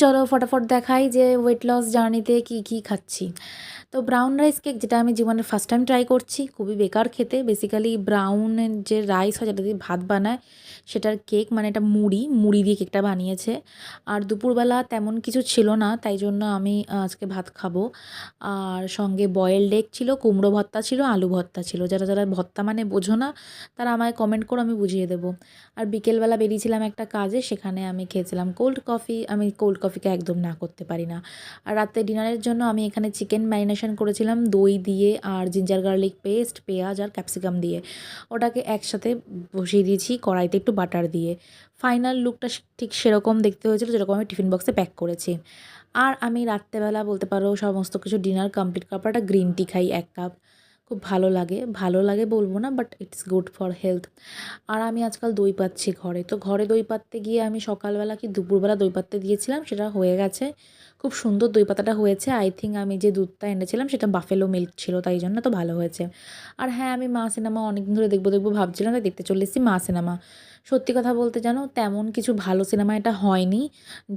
চলো ফটাফট দেখাই যে ওয়েট লস জার্নিতে কী খাচ্ছি। তো ব্রাউন রাইস কেক, যেটা আমি জীবনে ফার্স্ট টাইম ট্রাই করছি, খুবই বেকার খেতে। বেসিক্যালি ব্রাউনের যে রাইস হয় যেটা দিয়ে ভাত বানায় সেটার কেক, মানে এটা মুড়ি দিয়ে কেকটা বানিয়েছে। আর দুপুরবেলা তেমন কিছু ছিল না, তাই জন্য আমি আজকে ভাত খাবো। আর সঙ্গে বয়েলড এগ ছিল, কুমড়ো ভর্তা ছিল, আলু ভর্তা ছিল। যারা যারা ভর্তা মানে বোঝো না তারা আমায় কমেন্ট করো, আমি বুঝিয়ে দেবো। আর বিকেলবেলা বেরিয়েছিলাম একটা কাজে, সেখানে আমি খেয়েছিলাম কোল্ড কফি। আমি কোল্ড কফিকে একদম না করতে পারি না। আর রাতে ডিনারের জন্য আমি এখানে চিকেন ম্যারিনেশন করেছিলাম দই দিয়ে আর জিঞ্জার গার্লিক পেস্ট, পেঁয়াজ আর ক্যাপসিকাম দিয়ে। ওটাকে একসাথে বসিয়ে দিয়েছি কড়াইতে একটু বাটার দিয়ে। ফাইনাল লুকটা ঠিক সেরকম দেখতে হয়েছিল যেরকম আমি টিফিন বক্সে প্যাক করেছি। আর আমি রাত্রেবেলা বলতে পারো সমস্ত কিছু ডিনার কমপ্লিট করার পর একটা গ্রিন টি খাই 1 কাপ। খুব ভালো লাগে বলবো না, but it's good for health. আর আমি আজকাল দই পাচ্ছি ঘরে। তো ঘরে দই পাততে গিয়ে আমি সকালবেলা কি দুপুরবেলা দই পাততে দিয়েছিলাম, সেটা হয়ে গেছে। খুব সুন্দর দই পাতাটা হয়েছে। আই থিঙ্ক আমি যে দুধটা এনেছিলাম সেটা বাফেলো মিল্ক ছিল, তাই জন্য তো ভালো হয়েছে। আর হ্যাঁ, আমি মা সিনেমা অনেকদিন ধরে দেখবো ভাবছিলাম, তাই দেখতে চলে এসেছি মা সিনেমা। সত্যি কথা বলতে জানো, তেমন কিছু ভালো সিনেমা এটা হয়নি।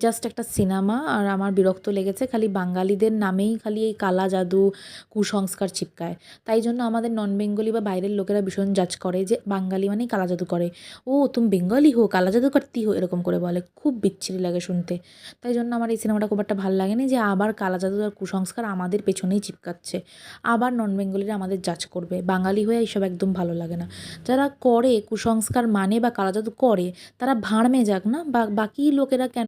জাস্ট একটা সিনেমা। আর আমার বিরক্ত লেগেছে, খালি বাঙালিদের নামেই খালি এই কালা জাদু, কুসংস্কার চিপকায়। তাই জন্য আমাদের নন বেঙ্গলি বা বাইরের লোকেরা ভীষণ জাজ করে যে বাঙালি মানেই কালা জাদু করে। ও তুম বেঙ্গলি হো, কালা জাদু করতি হো, এরকম করে বলে। খুব বিচ্ছিরি লাগে শুনতে। তাই জন্য আমার এই সিনেমাটা খুব একটা ভালো লাগেনি, যে আবার কালা জাদু আর কুসংস্কার আমাদের পেছনেই চিপকাচ্ছে। আবার নন বেঙ্গলিরা আমাদের জাজ করবে। বাঙালি হয়ে এইসব একদম ভালো লাগে না। যারা করে কুসংস্কার মানে বা কালা জাদু করে, তারা ভাঁড়মে যাক না, বা বাকি লোকেরা কেন